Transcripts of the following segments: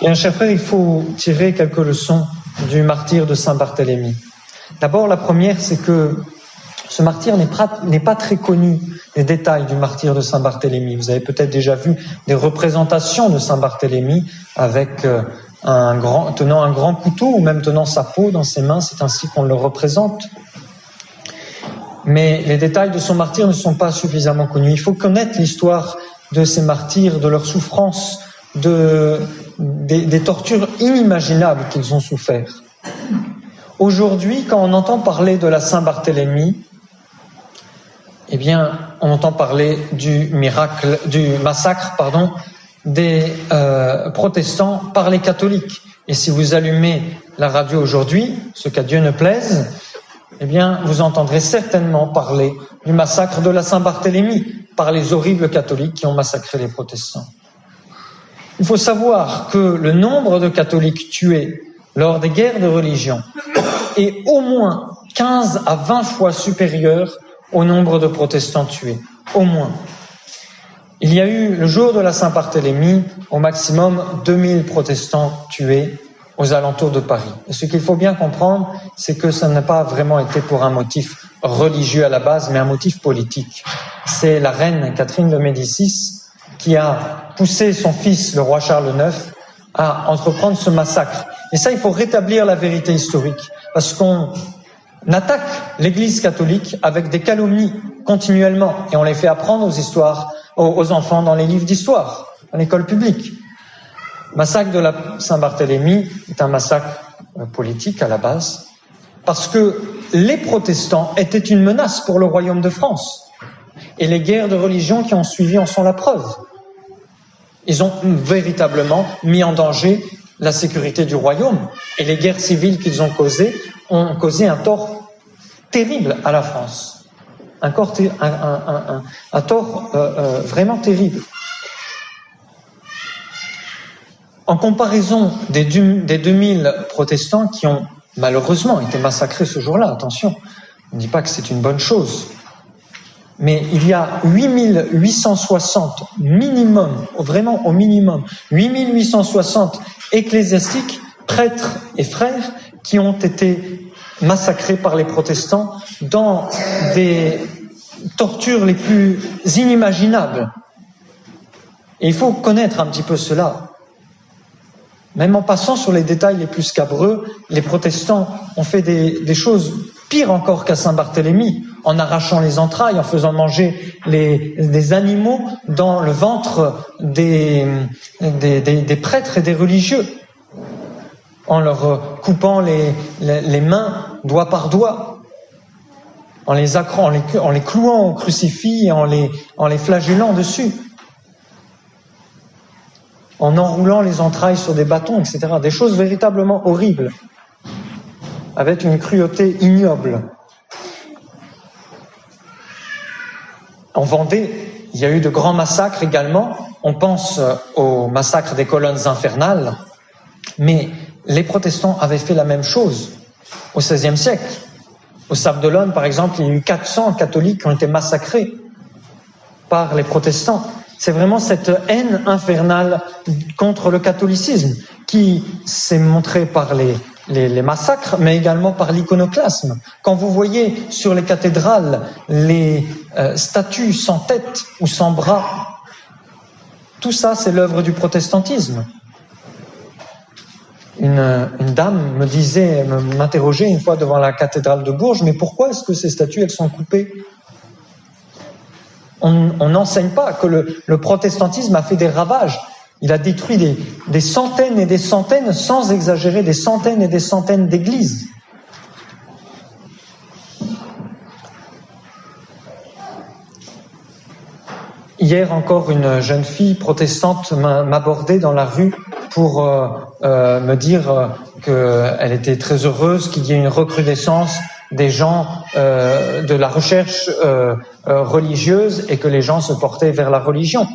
Bien, chers frères, il faut tirer quelques leçons du martyre de Saint-Barthélemy. D'abord, la première, c'est que ce martyr n'est pas très connu, les détails du martyre de Saint-Barthélemy. Vous avez peut-être déjà vu des représentations de Saint-Barthélemy avec tenant un grand couteau ou même tenant sa peau dans ses mains, c'est ainsi qu'on le représente. Mais les détails de son martyr ne sont pas suffisamment connus. Il faut connaître l'histoire de ces martyrs, de leurs souffrances, des tortures inimaginables qu'ils ont souffert. Aujourd'hui, quand on entend parler de la Saint-Barthélemy, eh bien, on entend parler du massacre, des protestants par les catholiques. Et si vous allumez la radio aujourd'hui, ce qu'à Dieu ne plaise, eh bien, vous entendrez certainement parler du massacre de la Saint-Barthélemy par les horribles catholiques qui ont massacré les protestants. Il faut savoir que le nombre de catholiques tués lors des guerres de religion est au moins 15 à 20 fois supérieur au nombre de protestants tués. Au moins. Il y a eu, le jour de la Saint-Barthélemy, au maximum 2000 protestants tués aux alentours de Paris. Et ce qu'il faut bien comprendre, c'est que ça n'a pas vraiment été pour un motif religieux à la base, mais un motif politique. C'est la reine Catherine de Médicis qui a poussé son fils, le roi Charles IX, à entreprendre ce massacre. Et ça, il faut rétablir la vérité historique, parce qu'on attaque l'Église catholique avec des calomnies continuellement, et on les fait apprendre aux enfants dans les livres d'histoire, à l'école publique. Le massacre de la Saint-Barthélemy est un massacre politique à la base, parce que les protestants étaient une menace pour le royaume de France. Et les guerres de religion qui ont suivi en sont la preuve. Ils ont véritablement mis en danger la sécurité du royaume. Et les guerres civiles qu'ils ont causées ont causé un tort terrible à la France. Un tort vraiment terrible. En comparaison des 2000 protestants qui ont malheureusement été massacrés ce jour-là, attention, on ne dit pas que c'est une bonne chose, mais il y a 8860 minimum, vraiment au minimum, 8860 ecclésiastiques, prêtres et frères qui ont été massacrés par les protestants dans des tortures les plus inimaginables. Et il faut connaître un petit peu cela. Même en passant sur les détails les plus scabreux, les protestants ont fait des choses pires encore qu'à Saint-Barthélemy, en arrachant les entrailles, en faisant manger des animaux dans le ventre des prêtres et des religieux, en leur coupant les mains doigt par doigt, en les clouant au crucifix et en les flagellant dessus, en enroulant les entrailles sur des bâtons, etc. Des choses véritablement horribles, avec une cruauté ignoble. En Vendée, il y a eu de grands massacres également. On pense au massacre des colonnes infernales, mais les protestants avaient fait la même chose au XVIe siècle. Au Sable d'Olonne, par exemple, il y a eu 400 catholiques qui ont été massacrés par les protestants. C'est vraiment cette haine infernale contre le catholicisme qui s'est montrée par les massacres, mais également par l'iconoclasme. Quand vous voyez sur les cathédrales les statues sans tête ou sans bras, tout ça, c'est l'œuvre du protestantisme. Une dame m'interrogeait une fois devant la cathédrale de Bourges, mais pourquoi est-ce que ces statues, elles sont coupées ? On n'enseigne pas que le protestantisme a fait des ravages. Il a détruit des centaines et des centaines, sans exagérer, des centaines et des centaines d'églises. Hier encore, une jeune fille protestante m'abordait dans la rue pour me dire qu'elle était très heureuse qu'il y ait une recrudescence des gens de la recherche religieuse et que les gens se portaient vers la religion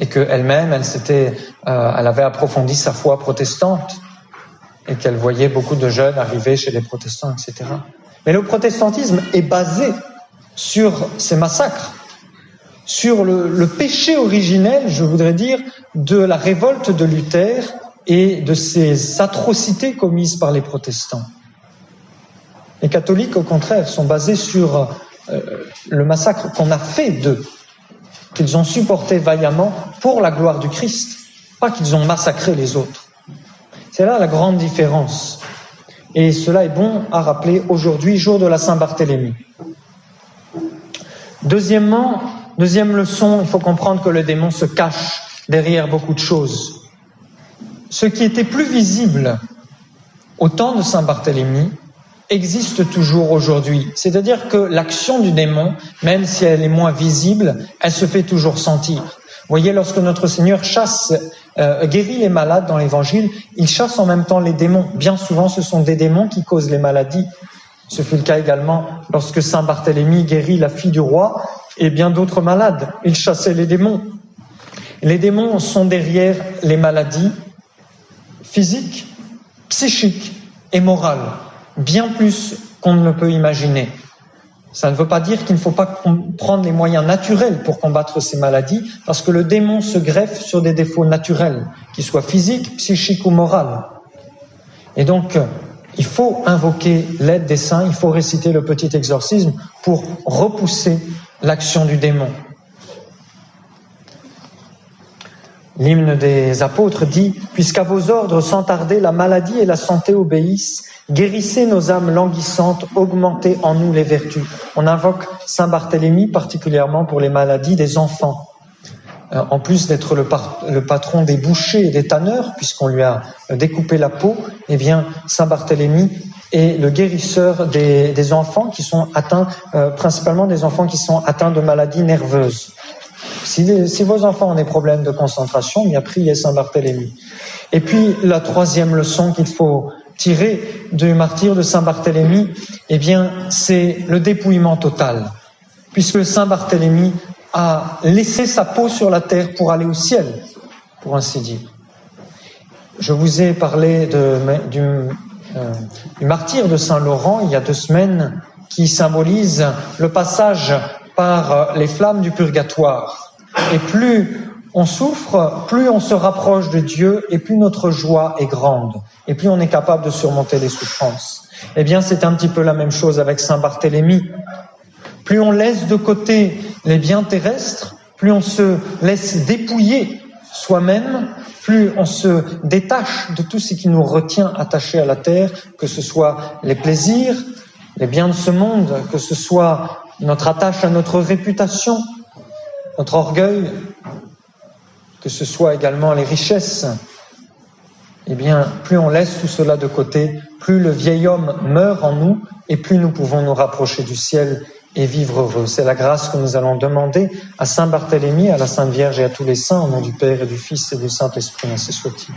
et qu'elle-même, elle avait approfondi sa foi protestante et qu'elle voyait beaucoup de jeunes arriver chez les protestants, etc. Mais le protestantisme est basé sur ces massacres, sur le péché originel, je voudrais dire, de la révolte de Luther et de ces atrocités commises par les protestants. Les catholiques, au contraire, sont basés sur le massacre qu'on a fait d'eux, qu'ils ont supporté vaillamment pour la gloire du Christ, pas qu'ils ont massacré les autres. C'est là la grande différence. Et cela est bon à rappeler aujourd'hui, jour de la Saint-Barthélemy. Deuxième leçon, il faut comprendre que le démon se cache derrière beaucoup de choses. Ce qui était plus visible au temps de Saint-Barthélemy existe toujours aujourd'hui. C'est-à-dire que l'action du démon, même si elle est moins visible, elle se fait toujours sentir. Vous voyez, lorsque notre Seigneur guérit les malades dans l'Évangile, il chasse en même temps les démons. Bien souvent, ce sont des démons qui causent les maladies. Ce fut le cas également lorsque Saint Barthélemy guérit la fille du roi et bien d'autres malades. Il chassait les démons. Les démons sont derrière les maladies physiques, psychiques et morales, bien plus qu'on ne le peut imaginer. Ça ne veut pas dire qu'il ne faut pas prendre les moyens naturels pour combattre ces maladies, parce que le démon se greffe sur des défauts naturels, qu'ils soient physiques, psychiques ou moraux. Et donc, il faut invoquer l'aide des saints, il faut réciter le petit exorcisme pour repousser l'action du démon. L'hymne des apôtres dit « Puisqu'à vos ordres sans tarder la maladie et la santé obéissent, guérissez nos âmes languissantes, augmentez en nous les vertus. » On invoque Saint Barthélemy particulièrement pour les maladies des enfants. En plus d'être le patron des bouchers et des tanneurs, puisqu'on lui a découpé la peau, eh bien Saint Barthélemy est le guérisseur des enfants qui sont atteints, principalement des enfants qui sont atteints de maladies nerveuses. Si vos enfants ont des problèmes de concentration, bien priez Saint Barthélemy. Et puis la troisième leçon qu'il faut tirer du martyre de Saint Barthélemy, eh bien c'est le dépouillement total, puisque Saint Barthélemy a laissé sa peau sur la terre pour aller au ciel, pour ainsi dire. Je vous ai parlé du martyre de Saint Laurent il y a 2 semaines, qui symbolise le passage par les flammes du purgatoire. Et plus on souffre, plus on se rapproche de Dieu et plus notre joie est grande et plus on est capable de surmonter les souffrances. Eh bien, c'est un petit peu la même chose avec Saint Barthélemy. Plus on laisse de côté les biens terrestres, plus on se laisse dépouiller soi-même, plus on se détache de tout ce qui nous retient attachés à la terre, que ce soit les plaisirs, les biens de ce monde, que ce soit notre attache à notre réputation, notre orgueil, que ce soit également les richesses. Eh bien, plus on laisse tout cela de côté, plus le vieil homme meurt en nous et plus nous pouvons nous rapprocher du ciel et vivre heureux. C'est la grâce que nous allons demander à Saint Barthélemy, à la Sainte Vierge et à tous les saints, au nom du Père et du Fils et du Saint-Esprit, ainsi soit-il.